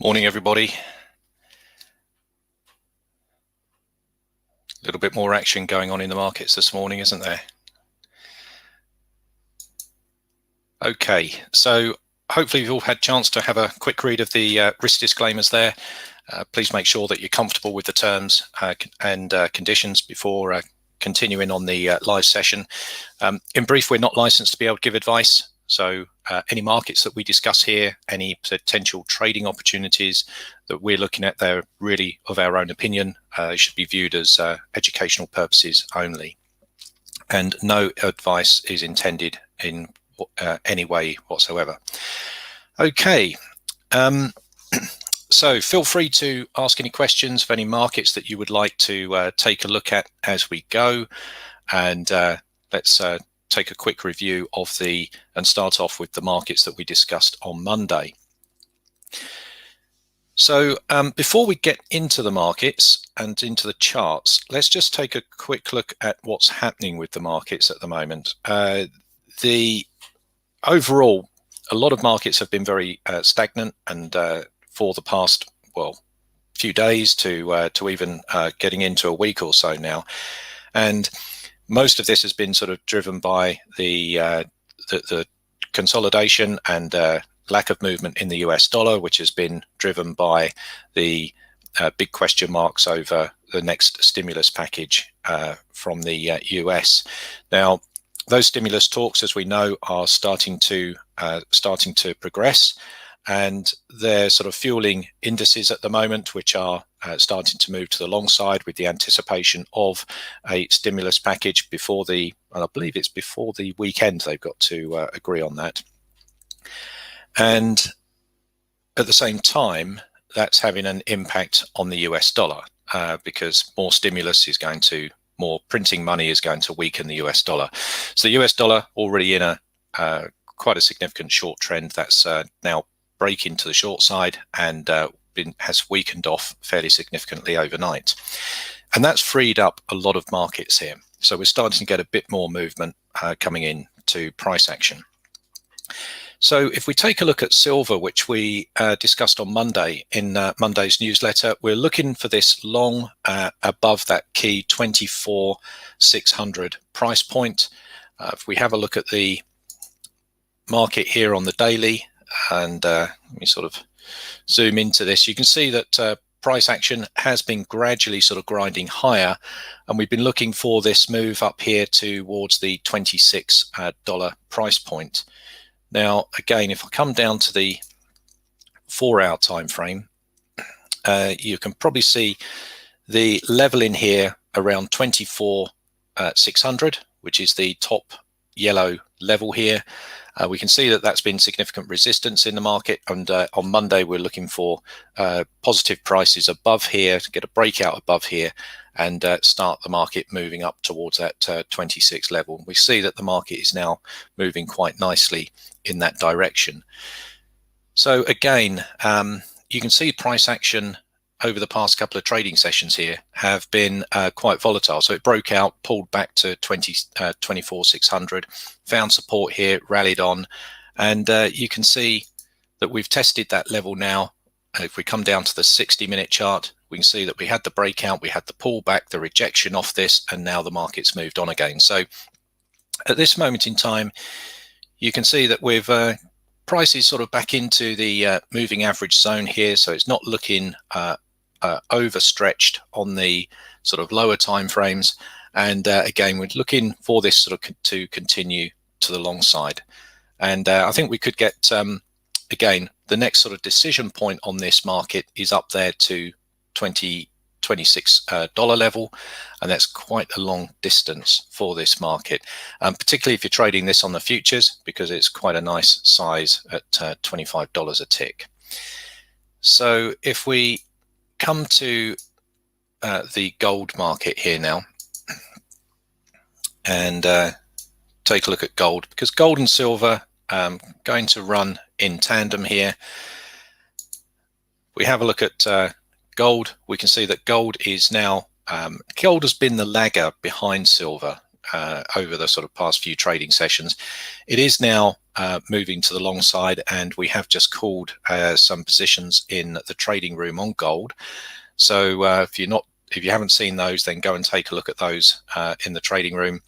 Morning, everybody. A little bit more action going on in the markets this morning, isn't there? Okay, so hopefully you've all had a chance to have a quick read of the risk disclaimers there. Please make sure that you're comfortable with the terms and conditions before continuing on the live session. In brief, we're not licensed to be able to give advice. So any markets that we discuss here, any potential trading opportunities that we're looking at, they're really of our own opinion. Should be viewed as educational purposes only. And no advice is intended in any way whatsoever. Okay. So feel free to ask any questions of any markets that you would like to take a look at as we go. And let's take a quick review of and start off with the markets that we discussed on Monday. So before we get into the markets and into the charts, let's just take a quick look at what's happening with the markets at the moment. Overall, a lot of markets have been very stagnant, and for the past, few days to even getting into a week or so now. And most of this has been sort of driven by the consolidation and lack of movement in the US dollar, which has been driven by the big question marks over the next stimulus package from the US. Now, those stimulus talks, as we know, are starting to progress, and they're sort of fueling indices at the moment, which are starting to move to the long side with the anticipation of a stimulus package before I believe it's before the weekend. They've got to agree on that. And at the same time, that's having an impact on the US dollar because more stimulus is going to, more printing money is going to weaken the US dollar. So the US dollar already in quite a significant short trend that's now breaking to the short side and has weakened off fairly significantly overnight. And that's freed up a lot of markets here. So we're starting to get a bit more movement coming in to price action. So if we take a look at silver, which we discussed on Monday in Monday's newsletter, we're looking for this long above that key 24,600 price point. If we have a look at the market here on the daily, and let me sort of zoom into this, you can see that price action has been gradually sort of grinding higher, and we've been looking for this move up here towards the $26 price point. Now, again, if I come down to the 4-hour time frame, you can probably see the level in here around 24,600, which is the top yellow level here. We can see that that's been significant resistance in the market, and on Monday we're looking for positive prices above here to get a breakout above here and start the market moving up towards that 26 level. We see that the market is now moving quite nicely in that direction. So again, you can see price action over the past couple of trading sessions here have been quite volatile. So it broke out, pulled back to 24,600, found support here, rallied on, and you can see that we've tested that level now. If we come down to the 60-minute chart, we can see that we had the breakout, we had the pullback, the rejection off this, and now the market's moved on again. So at this moment in time, you can see that we've prices sort of back into the moving average zone here. So it's not looking overstretched on the sort of lower time frames, and again we're looking for this sort of to continue to the long side. And I think we could get again, the next sort of decision point on this market is up there to $26 level, and that's quite a long distance for this market, particularly if you're trading this on the futures, because it's quite a nice size at $25 a tick. So if we come to the gold market here now and take a look at gold, because gold and silver going to run in tandem here. We have a look at gold. We can see that gold is now gold has been the lagger behind silver over the sort of past few trading sessions. It is now moving to the long side, and we have just called some positions in the trading room on gold. So if you haven't seen those, then go and take a look at those in the trading room.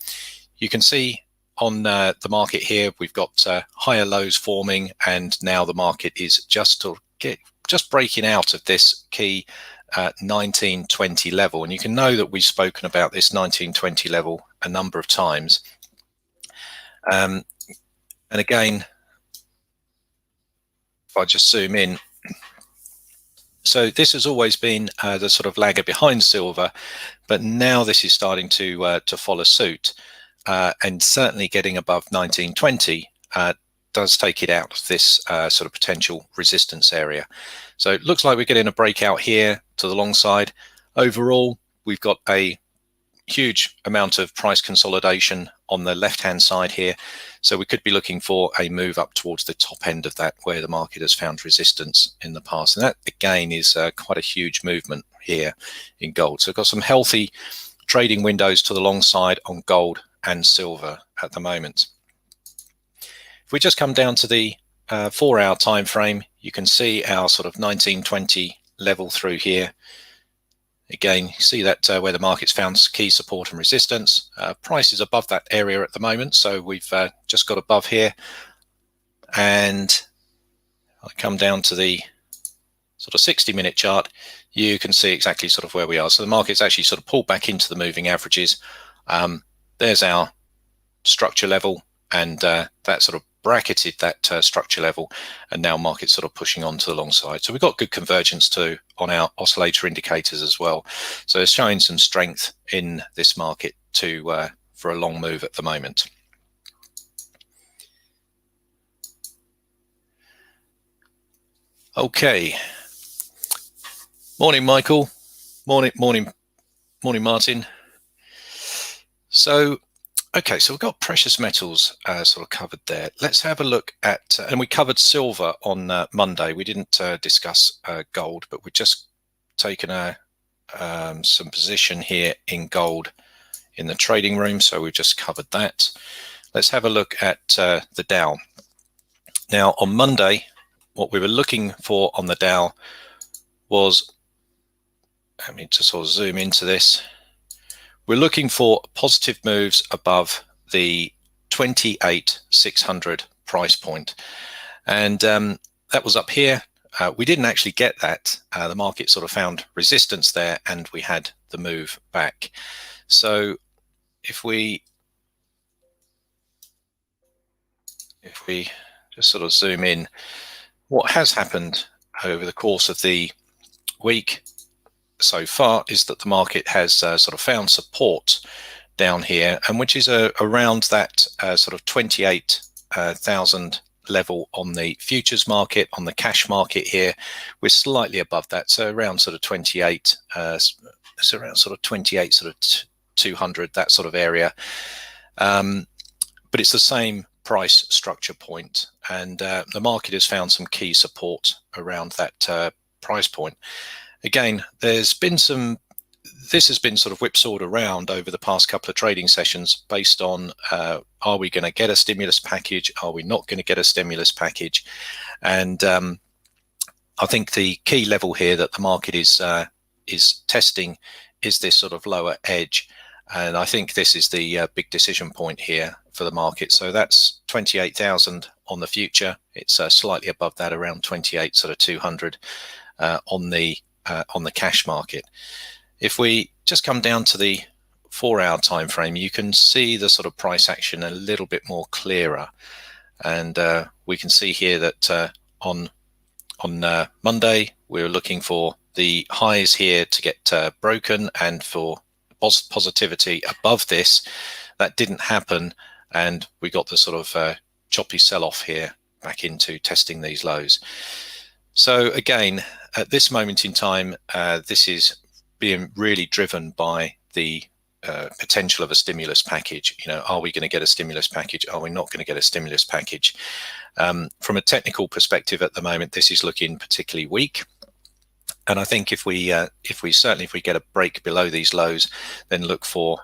You can see on the market here, we've got higher lows forming, and now the market is just breaking out of this key 1920 level. And you can know that we've spoken about this 1920 level a number of times. And again, if I just zoom in, so this has always been the sort of lagger behind silver, but now this is starting to follow suit, and certainly getting above 1920 does take it out of this sort of potential resistance area. So it looks like we're getting a breakout here to the long side. Overall, we've got a huge amount of price consolidation on the left hand side here, so we could be looking for a move up towards the top end of that, where the market has found resistance in the past, and that again is quite a huge movement here in gold. So we've got some healthy trading windows to the long side on gold and silver at the moment. If we just come down to the 4-hour time frame, you can see our sort of 1920 level through here. Again, you see that where the market's found key support and resistance. Price is above that area at the moment, so we've just got above here. And I come down to the sort of 60-minute chart, you can see exactly sort of where we are. So the market's actually sort of pulled back into the moving averages. There's our structure level, and that sort of bracketed that structure level, and now market's sort of pushing on to the long side. So we've got good convergence too on our oscillator indicators as well. So it's showing some strength in this market for a long move at the moment. Okay. Morning, Michael. Morning, Martin. So, okay, so we've got precious metals sort of covered there. Let's have a look at, and we covered silver on Monday. We didn't discuss gold, but we've just taken some position here in gold in the trading room, so we've just covered that. Let's have a look at the Dow. Now, on Monday, what we were looking for on the Dow was, let me just sort of zoom into this. We're looking for positive moves above the 28,600 price point. And that was up here. We didn't actually get that. The market sort of found resistance there, and we had the move back. So if we just sort of zoom in, what has happened over the course of the week so far is that the market has sort of found support down here, and which is around that sort of 28,000 level on the futures market. On the cash market here, we're slightly above that, so around sort of 28, it's around sort of 28, sort of 200, that sort of area. But it's the same price structure point, and the market has found some key support around that price point. Again, this has been sort of whipsawed around over the past couple of trading sessions based on are we going to get a stimulus package? Are we not going to get a stimulus package? And I think the key level here that the market is testing is this sort of lower edge. And I think this is the big decision point here for the market. So that's 28,000 on the future. It's slightly above that, around 28, sort of 200 on the cash market. If we just come down to the 4-hour time frame, you can see the sort of price action a little bit more clearer, and we can see here that on Monday we were looking for the highs here to get broken and for positivity above this. That didn't happen, and we got the sort of choppy sell-off here back into testing these lows. So again, at this moment in time, this is being really driven by the potential of a stimulus package. You know, are we going to get a stimulus package? Are we not going to get a stimulus package? From a technical perspective at the moment, this is looking particularly weak. And I think if we get a break below these lows, then look for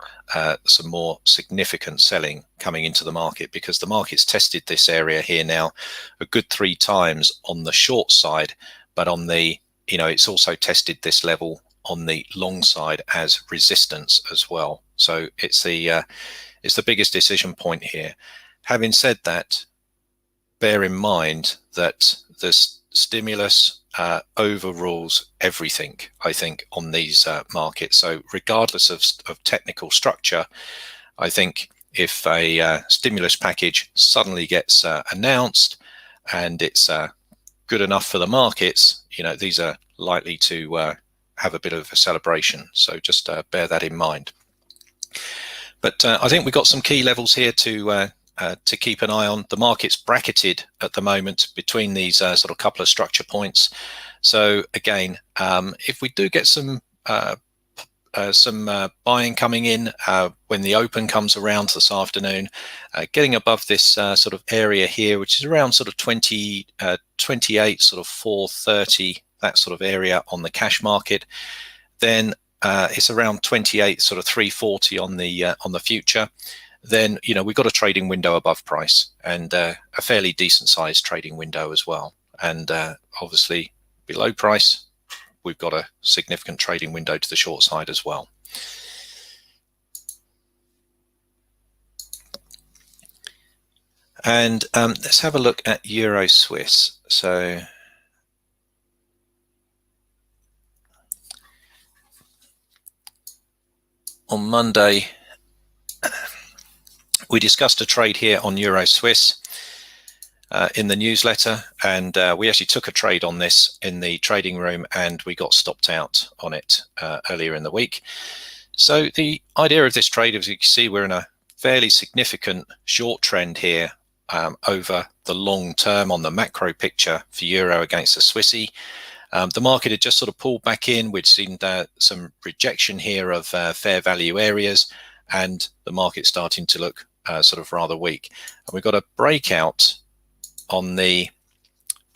some more significant selling coming into the market, because the market's tested this area here now a good 3 times on the short side, but on the, it's also tested this level on the long side as resistance as well. So it's the biggest decision point here. Having said that, bear in mind that this stimulus overrules everything, I think, on these markets. So regardless of technical structure, I think if a stimulus package suddenly gets announced and it's good enough for the markets, these are likely to have a bit of a celebration. So just bear that in mind. But I think we've got some key levels here to keep an eye on. The market's bracketed at the moment between these sort of couple of structure points. So again, if we do get some buying coming in when the open comes around this afternoon, getting above this sort of area here, which is around sort of 28, sort of 430, that sort of area on the cash market, then it's around 28, sort of 340 on the future. Then we've got a trading window above price, and a fairly decent sized trading window as well. And obviously below price, we've got a significant trading window to the short side as well. And let's have a look at Euro Swiss. So on Monday, we discussed a trade here on Euro Swiss in the newsletter, and we actually took a trade on this in the trading room, and we got stopped out on it earlier in the week. So the idea of this trade, as you can see, we're in a fairly significant short trend here over the long term on the macro picture for Euro against the Swissy. The market had just sort of pulled back in. We'd seen some rejection here of fair value areas, and the market starting to look sort of rather weak. And we've got a breakout on the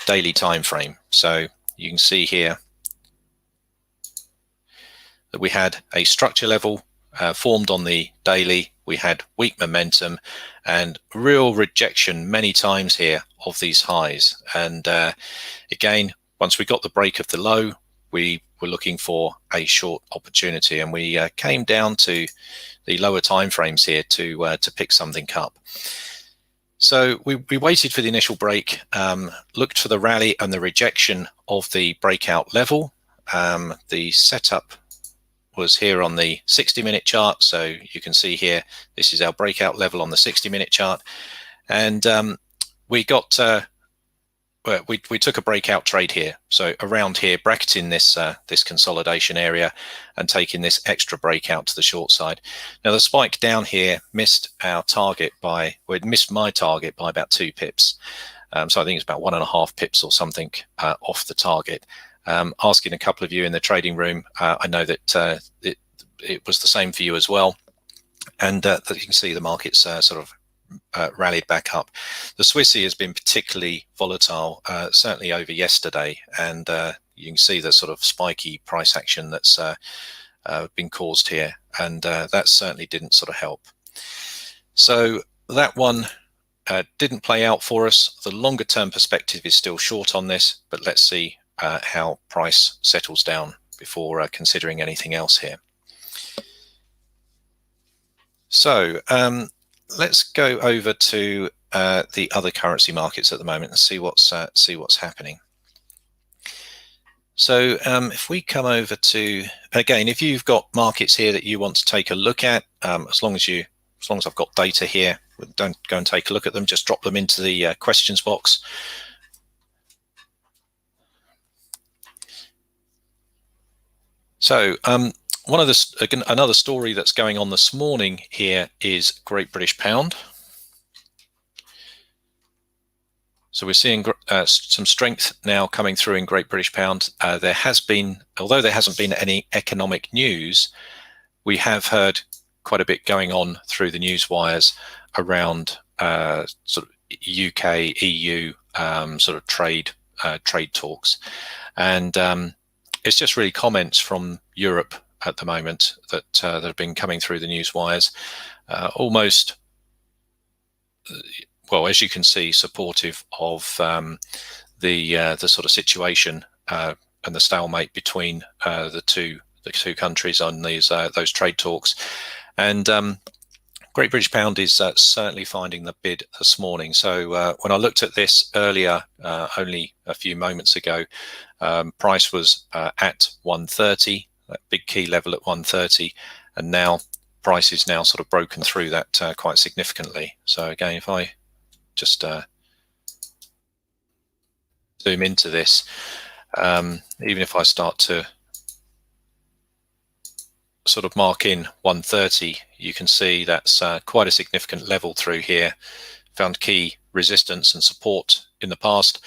daily time frame. So you can see here that we had a structure level formed on the daily. We had weak momentum and real rejection many times here of these highs. And again, once we got the break of the low, we were looking for a short opportunity, and we came down to the lower time frames here to pick something up. So we waited for the initial break, looked for the rally and the rejection of the breakout level. The setup was here on the 60-minute chart. So you can see here, this is our breakout level on the 60-minute chart. And we got, we took a breakout trade here. So around here, bracketing this this consolidation area and taking this extra breakout to the short side. Now the spike down here missed our target by, well, it missed my target by about 2 pips. So I think it's about 1.5 pips or something off the target. Asking a couple of you in the trading room, I know that it was the same for you as well. And that you can see the market's sort of rallied back up. The Swissy has been particularly volatile, certainly over yesterday, and you can see the sort of spiky price action that's been caused here, and that certainly didn't sort of help. So that one didn't play out for us. The longer term perspective is still short on this, but let's see how price settles down before considering anything else here. So let's go over to the other currency markets at the moment and see what's happening. So if we come over to, again, if you've got markets here that you want to take a look at, as long as I've got data here, don't go and take a look at them, just drop them into the questions box. So another story that's going on this morning here is Great British Pound. So we're seeing some strength now coming through in Great British Pound. There has been, although there hasn't been any economic news, we have heard quite a bit going on through the news wires around sort of UK, EU sort of trade talks, and it's just really comments from Europe at the moment that that have been coming through the news wires, almost, well, as you can see, supportive of the sort of situation and the stalemate between the two countries on these those trade talks. And Great British Pound is certainly finding the bid this morning. So when I looked at this earlier, only a few moments ago, price was at 130, that big key level at 130, and now price is now sort of broken through that quite significantly. So again, if I just zoom into this, even if I start to sort of mark in 130, you can see that's quite a significant level through here. Found key resistance and support in the past.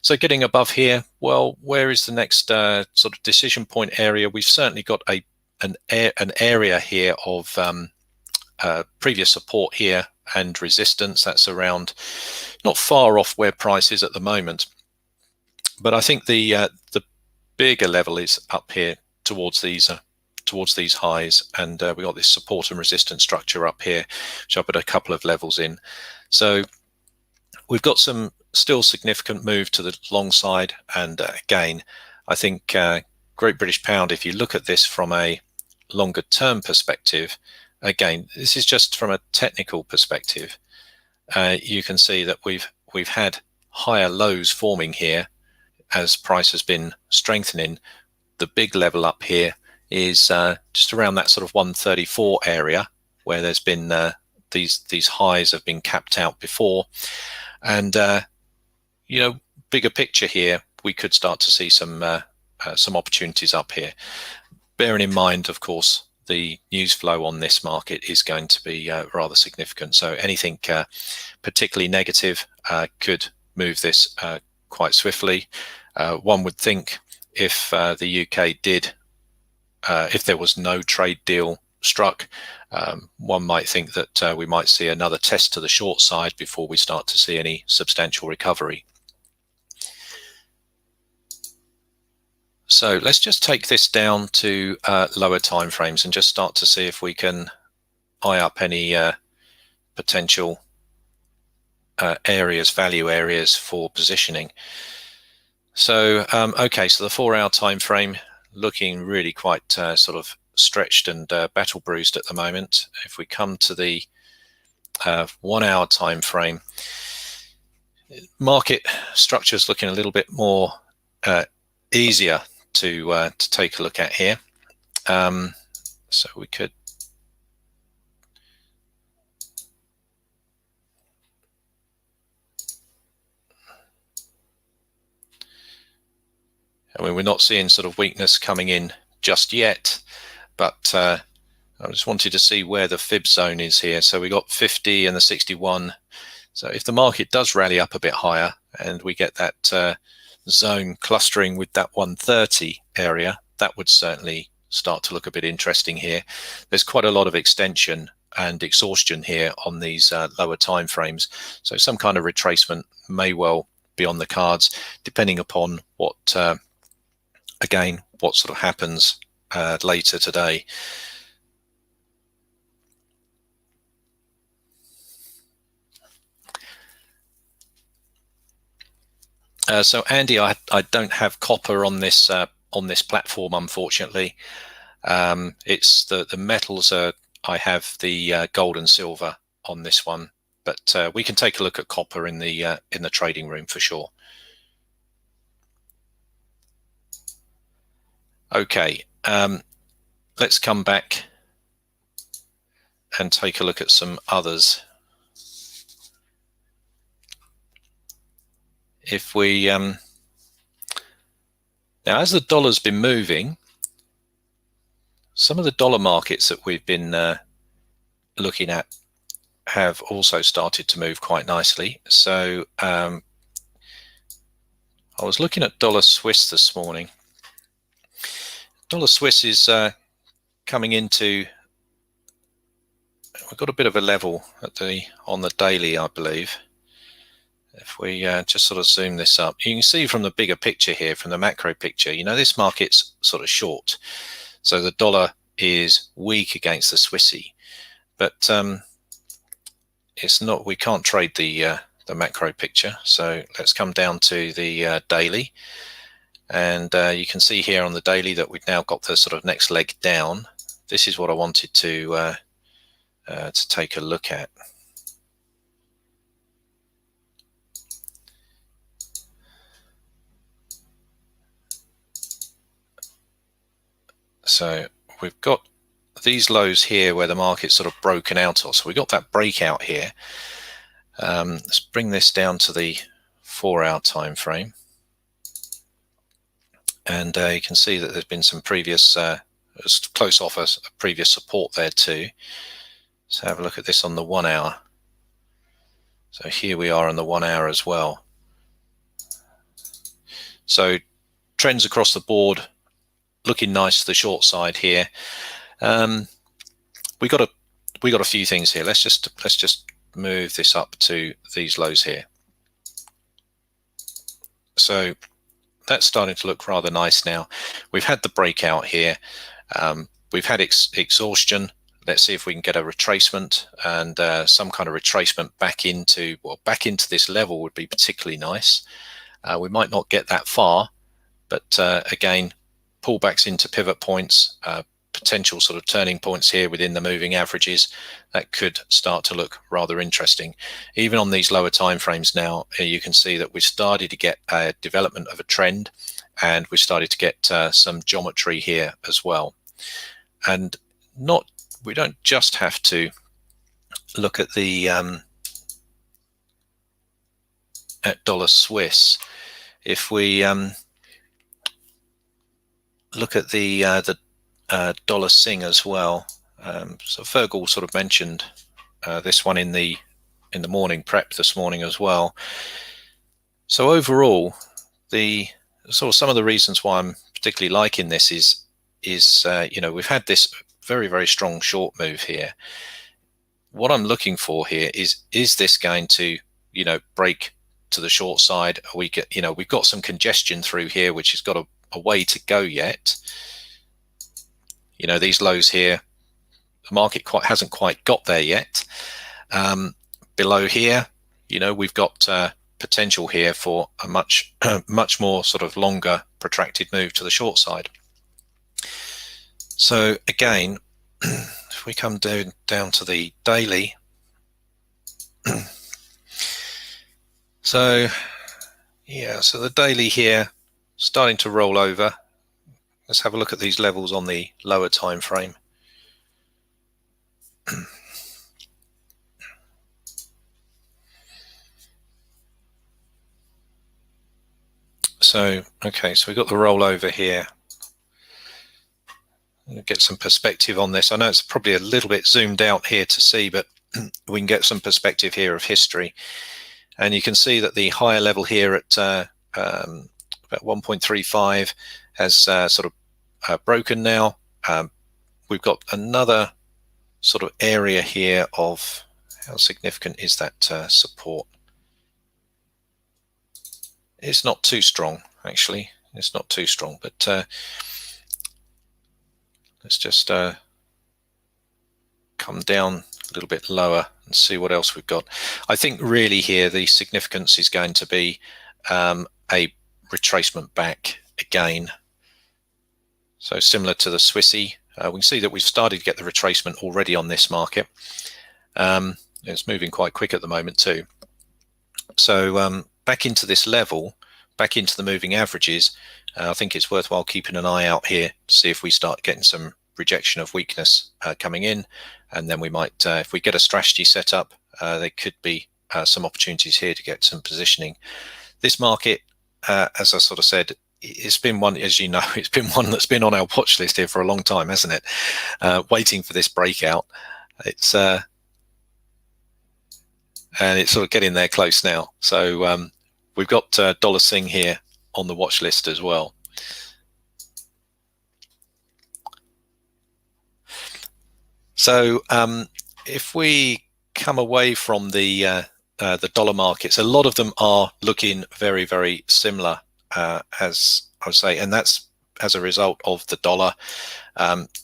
So getting above here, well, where is the next sort of decision point area? We've certainly got an area here of previous support here and resistance. That's around, not far off where price is at the moment, but I think the bigger level is up here towards these highs, and we got this support and resistance structure up here, which I put a couple of levels in. So we've got some still significant move to the long side, and again, I think Great British Pound, if you look at this from a longer term perspective, again, this is just from a technical perspective, you can see that we've had higher lows forming here as price has been strengthening. The big level up here is just around that sort of 134 area, where there's been these highs have been capped out before, and you know, bigger picture here, we could start to see some opportunities up here. Bearing in mind, of course, the news flow on this market is going to be rather significant. So anything particularly negative could move this quite swiftly. One would think if the UK did, if there was no trade deal struck, one might think that we might see another test to the short side before we start to see any substantial recovery. So let's just take this down to lower time frames and just start to see if we can eye up any potential areas, value areas for positioning. So okay, so the 4-hour time frame looking really quite sort of stretched and battle bruised at the moment. If we come to the 1-hour time frame, market structure is looking a little bit more easier to take a look at here. So we could I mean, we're not seeing sort of weakness coming in just yet, but I just wanted to see where the fib zone is here. So we got 50 and the 61. So if the market does rally up a bit higher and we get that zone clustering with that 130 area, that would certainly start to look a bit interesting here. There's quite a lot of extension and exhaustion here on these lower time frames. So some kind of retracement may well be on the cards, depending upon what again, what sort of happens later today. So Andy, I don't have copper on this platform, unfortunately. It's the metals. I have the gold and silver on this one, but we can take a look at copper in the trading room for sure. Okay, let's come back and take a look at some others. If we now, as the dollar's been moving, some of the dollar markets that we've been looking at have also started to move quite nicely. So I was looking at dollar Swiss this morning. Dollar Swiss is coming into, we've got a bit of a level at on the daily, I believe. If we just sort of zoom this up, you can see from the bigger picture here, from the macro picture, this market's sort of short. So the dollar is weak against the Swissy, but it's not. We can't trade the macro picture. So let's come down to the daily, and you can see here on the daily that we've now got the sort of next leg down. This is what I wanted to take a look at. So we've got these lows here where the market's sort of broken out of. So we got that breakout here. Let's bring this down to the 4-hour time frame. And you can see that there's been some previous, close off a previous support there too. So have a look at this on the 1 hour. So here we are on the 1 hour as well. So trends across the board looking nice to the short side here. We got a few things here. Let's just move this up to these lows here. So that's starting to look rather nice now. We've had the breakout here. We've had exhaustion. Let's see if we can get a retracement, and some kind of retracement back into this level would be particularly nice. We might not get that far, but again, pullbacks into pivot points, potential sort of turning points here within the moving averages, that could start to look rather interesting. Even on these lower time frames now, you can see that we've started to get a development of a trend, and we've started to get some geometry here as well. And we don't just have to look at the at dollar Swiss. If we look at the dollar Sing as well. So Fergal sort of mentioned this one in the morning prep this morning as well. So overall, the sort of some of the reasons why I'm particularly liking this is we've had this very, very strong short move here. What I'm looking for here is this going to break to the short side? We've got some congestion through here, which has got a way to go yet. These lows here, the market hasn't quite got there yet. Below here, we've got potential here for a much more sort of longer protracted move to the short side. So again, if we come down to the daily, so the daily here starting to roll over. Let's have a look at these levels on the lower time frame. So we've got the rollover here. Get some perspective on this. I know it's probably a little bit zoomed out here to see, but we can get some perspective here of history. And you can see that the higher level here at about 1.35 has sort of broken now. We've got another sort of area here of how significant is that support. It's not too strong, actually. It's not too strong, but let's just come down a little bit lower and see what else we've got. I think really here the significance is going to be a retracement back again. So similar to the Swissy, we can see that we've started to get the retracement already on this market. It's moving quite quick at the moment too. So back into this level, back into the moving averages, I think it's worthwhile keeping an eye out here to see if we start getting some rejection of weakness coming in, and then we might, if we get a strategy set up, there could be some opportunities here to get some positioning. This market, as I sort of said, it's been one, as you know, it's been one that's been on our watch list here for a long time, hasn't it? Waiting for this breakout. It's and it's sort of getting there close now. So we've got dollar Sing here on the watch list as well. So if we come away from the the dollar markets, a lot of them are looking very, very similar, as I would say, and that's as a result of the dollar.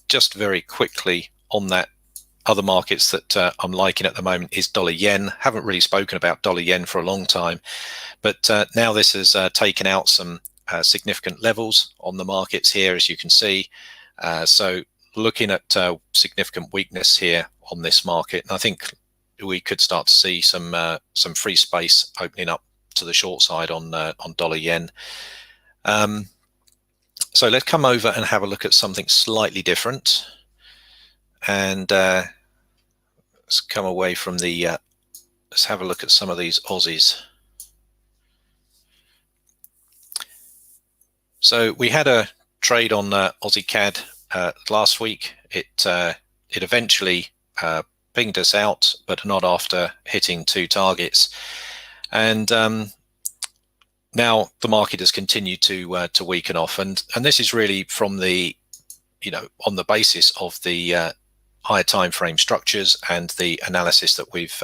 Just very quickly on that, other markets that I'm liking at the moment is dollar yen. Haven't really spoken about dollar yen for a long time, but now this has taken out some significant levels on the markets here, as you can see. So looking at significant weakness here on this market, and I think we could start to see some free space opening up to the short side on dollar yen. So let's come over and have a look at something slightly different, and let's come away from the let's have a look at some of these Aussies. So we had a trade on Aussie Cad last week. It eventually pinged us out, but not after hitting 2 targets. And now the market has continued to weaken off, and this is really from the, on the basis of the higher time frame structures and the analysis that we've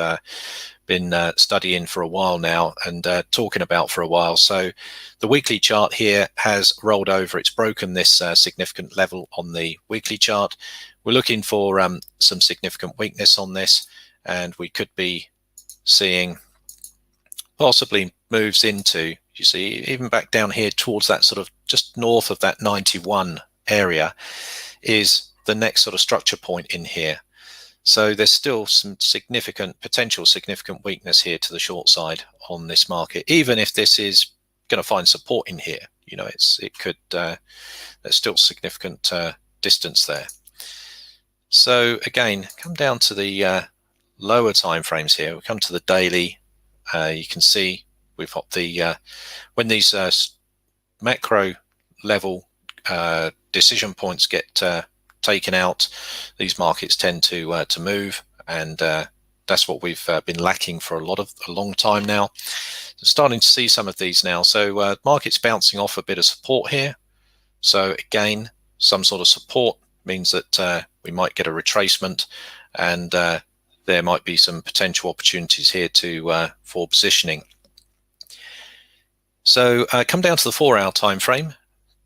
been studying for a while now and talking about for a while. So the weekly chart here has rolled over. It's broken this significant level on the weekly chart. We're looking for some significant weakness on this, and we could be seeing possibly moves into, you see, even back down here towards that sort of just north of that 91 area is the next sort of structure point in here. So there's still some potential significant weakness here to the short side on this market, even if this is going to find support in here. There's still significant distance there. So again, come down to the lower time frames here. We come to the daily. You can see we've got the when these macro level decision points get taken out, these markets tend to move, and that's what we've been lacking for a long time now. So starting to see some of these now. So markets bouncing off a bit of support here. So again, some sort of support means that we might get a retracement, and there might be some potential opportunities here for positioning. So come down to the 4-hour time frame.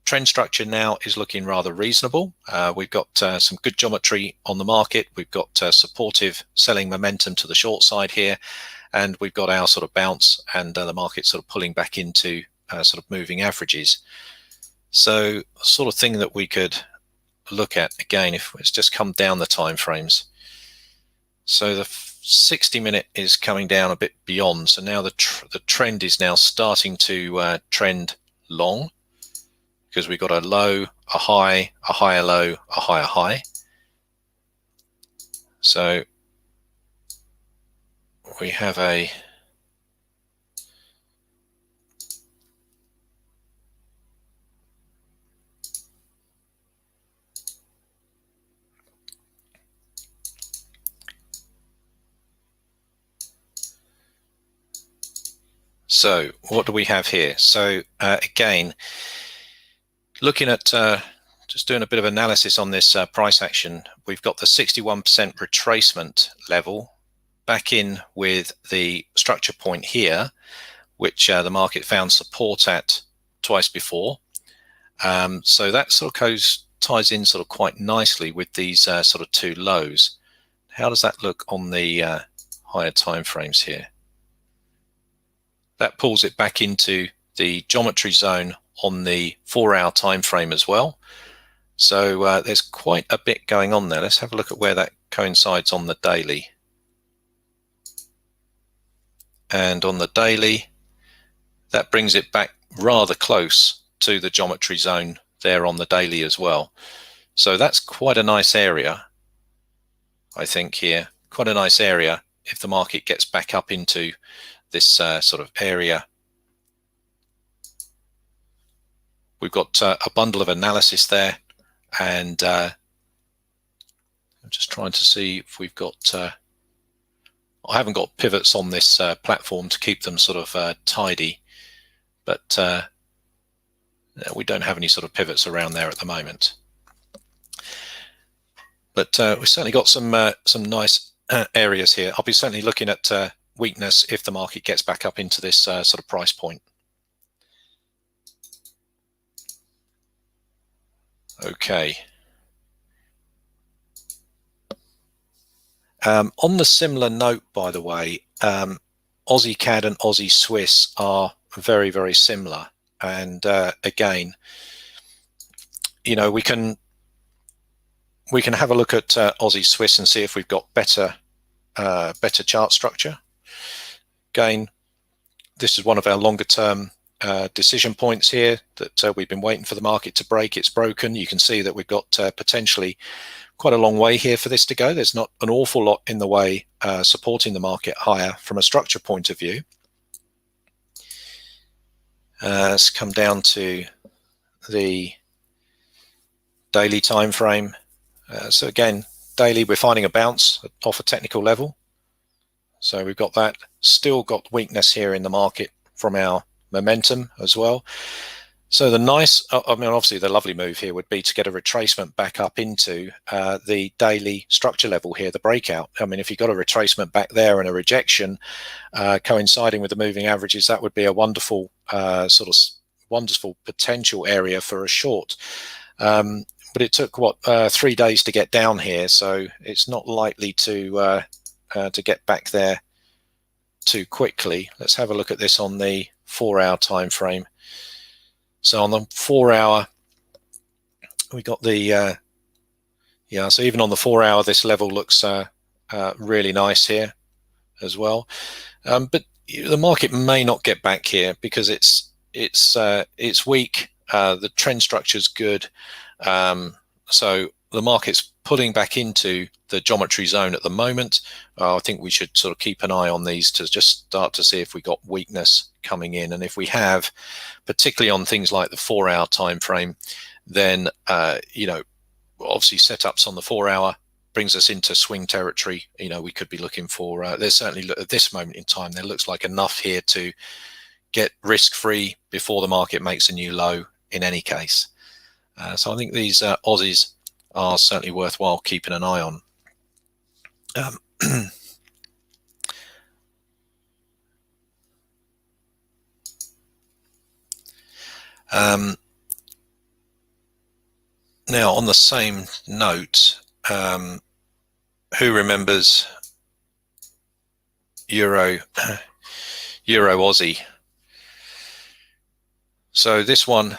Trend structure now is looking rather reasonable. We've got some good geometry on the market. We've got supportive selling momentum to the short side here, and we've got our sort of bounce and the market sort of pulling back into sort of moving averages. So sort of thing that we could look at again, if it's just come down the time frames. So the 60-minute is coming down a bit beyond. So now the trend is now starting to trend long, because we've got a low, a high, a higher low, a higher high. So we have a so what do we have here? So again, looking at just doing a bit of analysis on this price action, we've got the 61% retracement level back in with the structure point here, which the market found support at twice before. So that sort of ties in sort of quite nicely with these sort of 2 lows. How does that look on the higher time frames here? That pulls it back into the geometry zone on the 4-hour time frame as well. So there's quite a bit going on there. Let's have a look at where that coincides on the daily. And on the daily, that brings it back rather close to the geometry zone there on the daily as well. So that's quite a nice area, I think, here. Quite a nice area if the market gets back up into this sort of area. We've got a bundle of analysis there, and I'm just trying to see if we've got I haven't got pivots on this platform to keep them sort of tidy, but we don't have any sort of pivots around there at the moment. But we've certainly got some nice areas here. I'll be certainly looking at weakness if the market gets back up into this sort of price point. Okay. On the similar note, by the way, Aussie Cad and Aussie Swiss are very, very similar. And again, you know, we can have a look at Aussie Swiss and see if we've got better chart structure. Again, this is one of our longer term decision points here that we've been waiting for the market to break. It's broken. You can see that we've got potentially quite a long way here for this to go. There's not an awful lot in the way supporting the market higher from a structure point of view. Let's come down to the daily time frame. So again, daily we're finding a bounce off a technical level. So we've got that. Still got weakness here in the market from our momentum as well. So the nice, I mean, obviously the lovely move here would be to get a retracement back up into the daily structure level here, the breakout. I mean, if you got a retracement back there and a rejection coinciding with the moving averages, that would be a wonderful wonderful potential area for a short. But it took what 3 days to get down here, so it's not likely to get back there too quickly. Let's have a look at this on the 4-hour time frame. So on the 4 hour, we got the so even on the 4 hour, this level looks really nice here as well. But the market may not get back here because it's weak. The trend structure is good, so the market's pulling back into the geometry zone at the moment. I think we should sort of keep an eye on these to just start to see if we got weakness coming in, and if we have, particularly on things like the 4 hour time frame, then you know, obviously setups on the 4 hour brings us into swing territory. You know, we could be looking for there's certainly at this moment in time there looks like enough here to get risk free before the market makes a new low in any case. So I think these Aussies are certainly worthwhile keeping an eye on. Now, on the same note, who remembers Euro Aussie? So this one,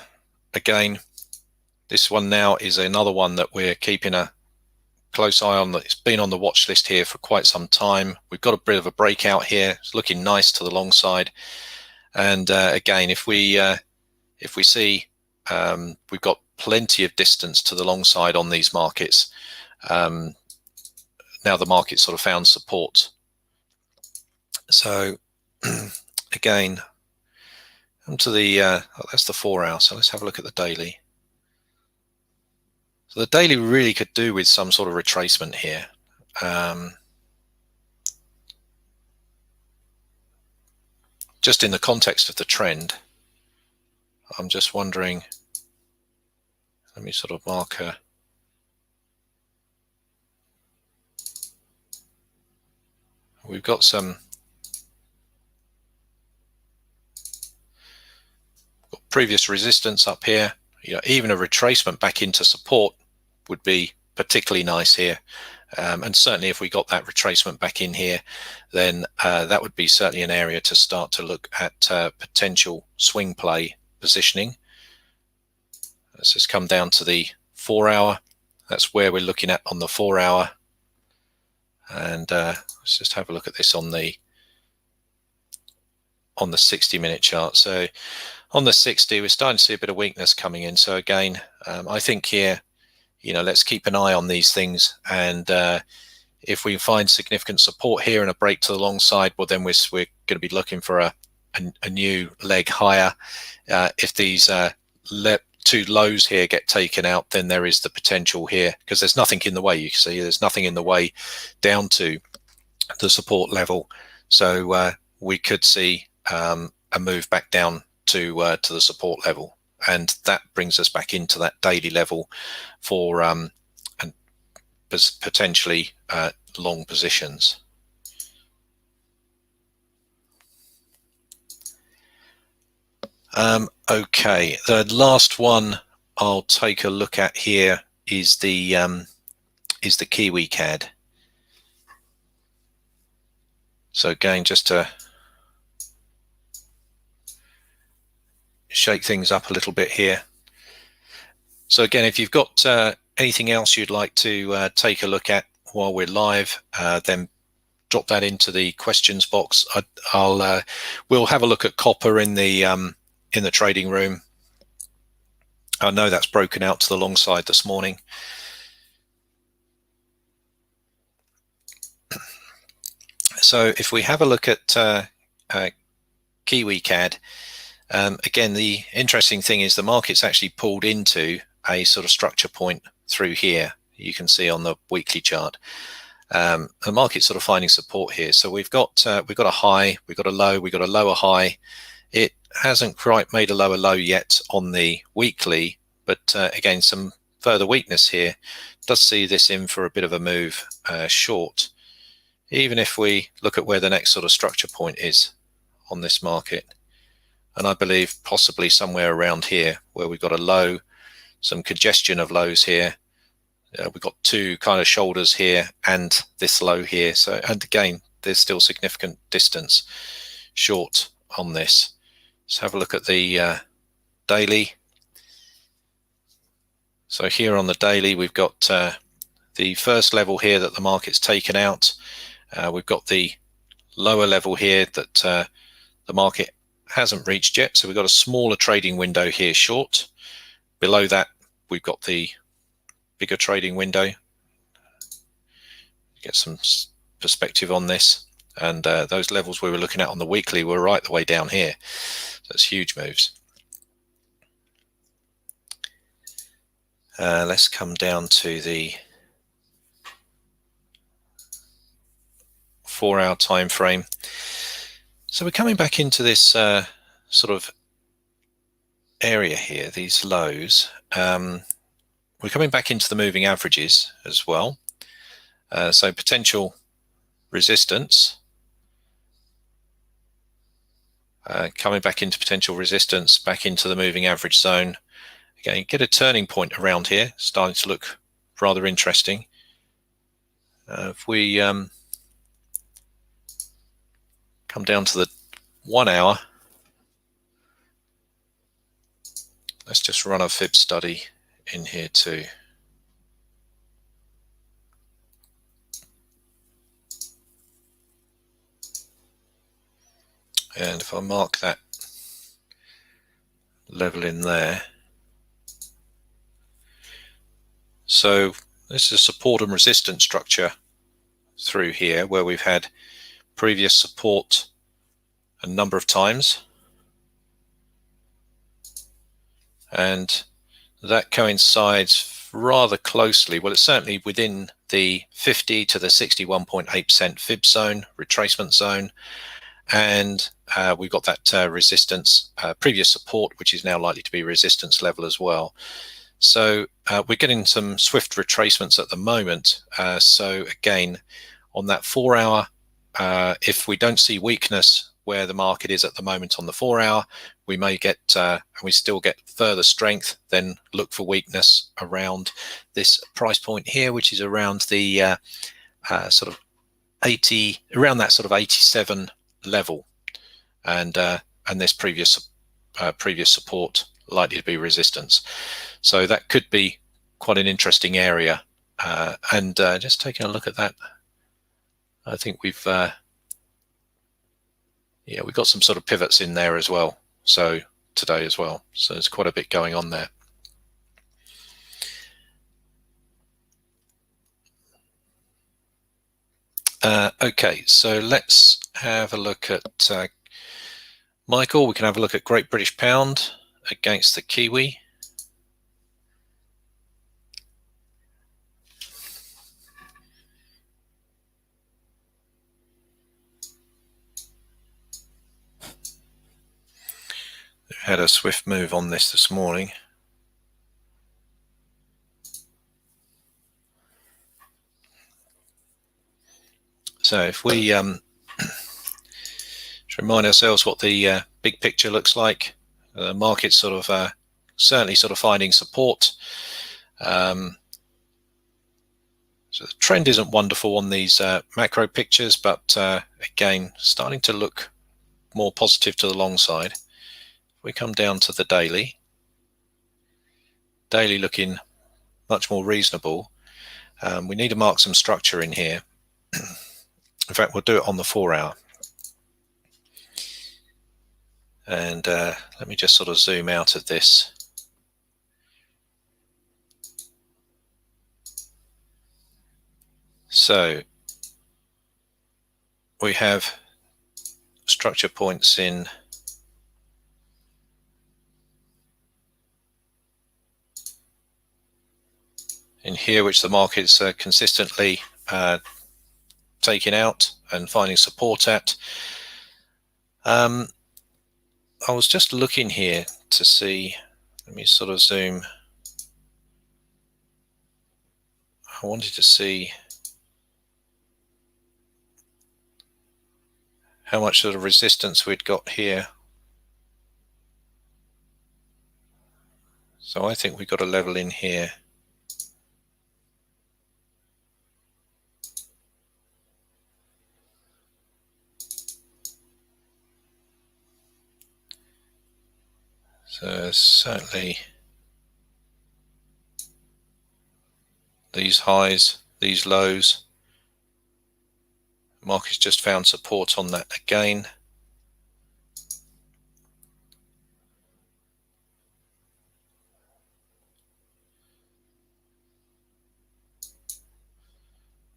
again, this one now is another one that we're keeping a close eye on. It's been on the watch list here for quite some time. We've got a bit of a breakout here. It's looking nice to the long side. And again, if we see we've got plenty of distance to the long side on these markets. Now the market sort of found support. So again, onto the that's the 4 hour. So let's have a look at the daily. So the daily really could do with some sort of retracement here. Just in the context of the trend, I'm just wondering, let me sort of mark a, we've got some previous resistance up here. You know, even a retracement back into support would be particularly nice here. And certainly if we got that retracement back in here, then that would be certainly an area to start to look at potential swing play positioning. Let's just come down to the 4 hour. That's where we're looking at on the 4 hour. And let's just have a look at this on the 60-minute chart. So on the 60, we're starting to see a bit of weakness coming in. So again, I think here, you know, let's keep an eye on these things. And if we find significant support here and a break to the long side, well, then we're going to be looking for a new leg higher. If these two lows here get taken out, then there is the potential here, because there's nothing in the way. You can see there's nothing in the way down to the support level. So we could see a move back down to the support level, and that brings us back into that daily level for and potentially long positions. Okay, the last one I'll take a look at here is the Kiwi Cad. So again, just to shake things up a little bit here. So again, if you've got anything else you'd like to take a look at while we're live, then drop that into the questions box. We'll have a look at copper in the trading room. I know that's broken out to the long side this morning. So if we have a look at Kiwi Cad, again, the interesting thing is the market's actually pulled into a sort of structure point through here. You can see on the weekly chart. The market's sort of finding support here. So we've got a high, we've got a low, we've got a lower high. It hasn't quite made a lower low yet on the weekly, but again, some further weakness here. Does see this in for a bit of a move short. Even if we look at where the next sort of structure point is on this market, and I believe possibly somewhere around here where we've got a low, some congestion of lows here. We've got two kind of shoulders here and this low here. So, and again, there's still significant distance short on this. Let's have a look at the daily. So here on the daily, we've got the first level here that the market's taken out. We've got the lower level here that the market hasn't reached yet. So we've got a smaller trading window here short. Below that, we've got the bigger trading window. Get some perspective on this. And those levels we were looking at on the weekly were right the way down here. That's huge moves. Let's come down to the 4-hour time frame. So we're coming back into this sort of area here, these lows. We're coming back into the moving averages as well. So potential resistance. Coming back into potential resistance, back into the moving average zone. Again, get a turning point around here, starting to look rather interesting. If we come down to the 1 hour, let's just run a fib study in here too. And if I mark that level in there, so this is a support and resistance structure through here where we've had previous support a number of times, and that coincides rather closely. Well, it's certainly within the 50 to the 61.8% fib zone, retracement zone, and we've got that resistance, previous support, which is now likely to be resistance level as well. So we're getting some swift retracements at the moment. So again, on that 4 hour, if we don't see weakness where the market is at the moment on the 4 hour, we may get, we still get further strength, then look for weakness around this price point here, which is around the sort of 80, around that sort of 87 level, and this previous support likely to be resistance. So that could be quite an interesting area. And just taking a look at that, I think we've got some sort of pivots in there as well. So today as well. So there's quite a bit going on there. Okay, so let's have a look at Michael. We can have a look at Great British Pound against the Kiwi. Had a swift move on this morning. So if we just remind ourselves what the big picture looks like, The market's sort of certainly sort of finding support. So the trend isn't wonderful on these macro pictures, but again, starting to look more positive to the long side. If we come down to the daily looking much more reasonable. We need to mark some structure in here. In fact, we'll do it on the 4 hour. And let me just sort of zoom out of this. So we have structure points in here, which the market's consistently taking out and finding support at. I was just looking here to see, let me sort of zoom. I wanted to see how much sort of resistance we'd got here. So I think we've got a level in here. So certainly these highs, these lows, market's just found support on that again.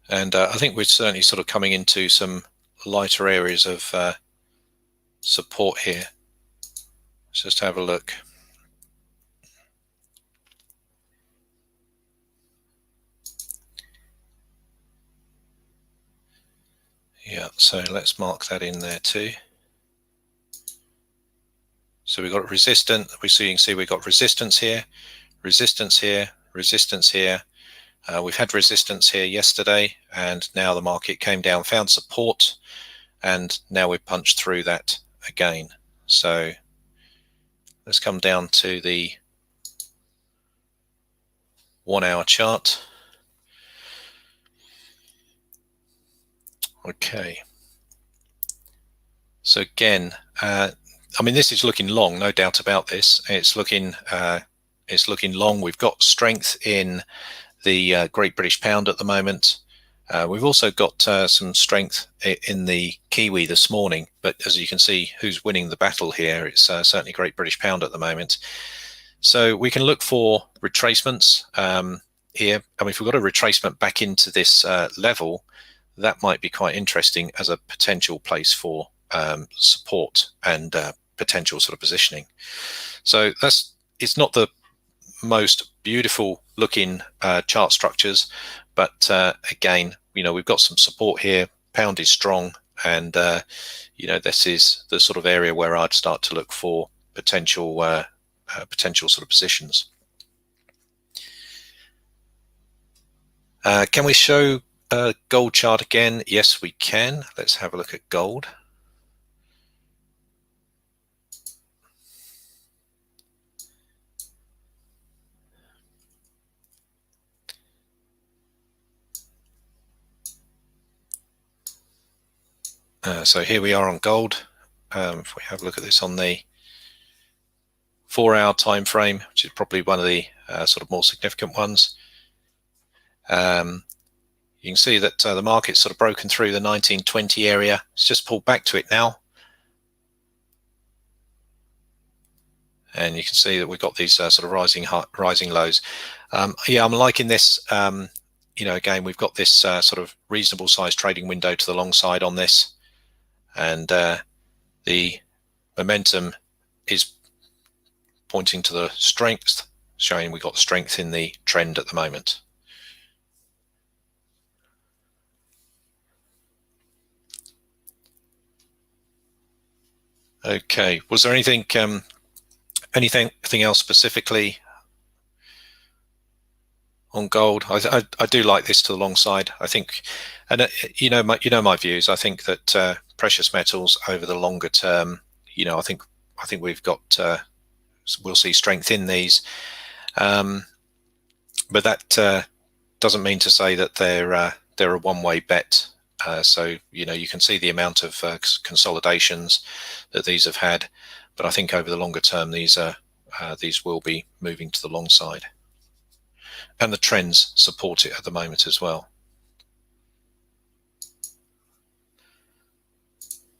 And I think we're certainly sort of coming into some lighter areas of support here. Let's just have a look. Yeah, so let's mark that in there too. So we've got resistance. You can see we've got resistance here, resistance here, resistance here. We've had resistance here yesterday, and now the market came down, found support, and now we've punched through that again. So let's come down to the 1 hour chart. Okay. So again, I mean, this is looking long, no doubt about this. It's looking long. We've got strength in the Great British Pound at the moment. We've also got some strength in the Kiwi this morning, but as you can see, who's winning the battle here? It's certainly Great British Pound at the moment. So we can look for retracements here. I mean, if we've got a retracement back into this level, that might be quite interesting as a potential place for support and potential sort of positioning. So it's not the most beautiful looking chart structures, but again, we've got some support here. Pound is strong, and this is the sort of area where I'd start to look for potential sort of positions. Can we show a gold chart again? Yes, we can. Let's have a look at gold. So here we are on gold. If we have a look at this on the 4 hour time frame, which is probably one of the sort of more significant ones, you can see that the market's sort of broken through the 1920 area. It's just pulled back to it now, and you can see that we've got these sort of rising lows. Yeah, I'm liking this. Again, we've got this sort of reasonable size trading window to the long side on this, and the momentum is pointing to the strength, showing we've got strength in the trend at the moment. Okay, was there anything else specifically on gold? I do like this to the long side. I think, and my views. I think that precious metals over the longer term, I think we've got we'll see strength in these. But that doesn't mean to say that they're a one-way bet. So you can see the amount of consolidations that these have had, but I think over the longer term these will be moving to the long side, and the trends support it at the moment as well.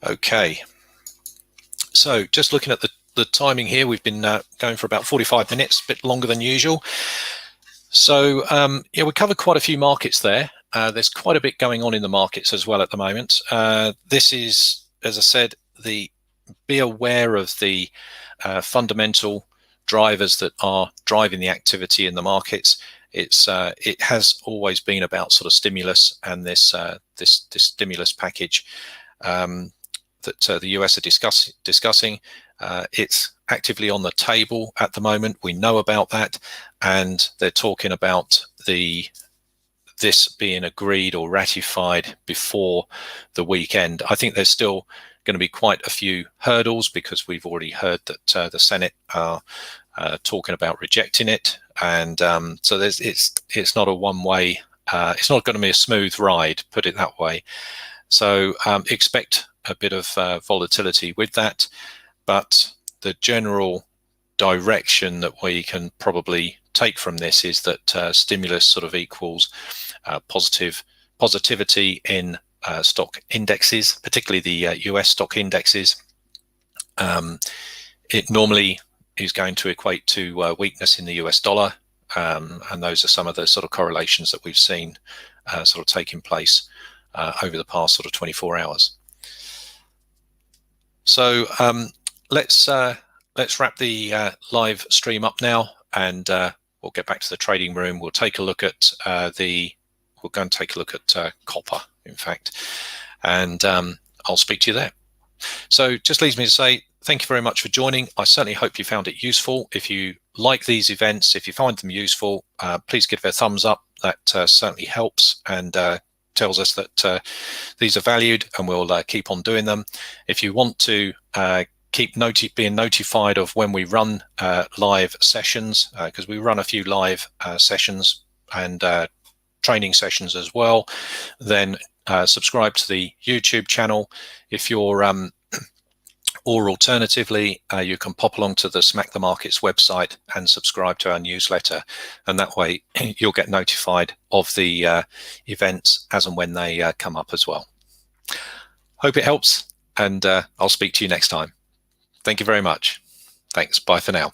Okay, so just looking at the timing here, we've been going for about 45 minutes, a bit longer than usual. So yeah, we covered quite a few markets there. There's quite a bit going on in the markets as well at the moment. This is, as I said, be aware of the fundamental drivers that are driving the activity in the markets. It has always been about sort of stimulus and this stimulus package that the US are discussing. It's actively on the table at the moment. We know about that, and they're talking about this being agreed or ratified before the weekend. I think there's still going to be quite a few hurdles, because we've already heard that the Senate are talking about rejecting it, and so it's not a one-way. It's not going to be a smooth ride, put it that way. So expect a bit of volatility with that, but the general direction that we can probably take from this is that stimulus sort of equals positivity in stock indexes, particularly the US stock indexes. It normally is going to equate to weakness in the US dollar, and those are some of the sort of correlations that we've seen sort of taking place over the past sort of 24 hours. So let's wrap the live stream up now, and we'll get back to the trading room. We'll take a look at we'll go and take a look at copper, in fact, and I'll speak to you there. So just leaves me to say thank you very much for joining. I certainly hope you found it useful. If you like these events, if you find them useful, please give it a thumbs up. That certainly helps and tells us that these are valued, and we'll keep on doing them. If you want to keep being notified of when we run live sessions, because we run a few live sessions and training sessions as well, then subscribe to the YouTube channel. If you're or alternatively, you can pop along to the Smack the Markets website and subscribe to our newsletter, and that way you'll get notified of the events as and when they come up as well. Hope it helps, and I'll speak to you next time. Thank you very much. Thanks. Bye for now.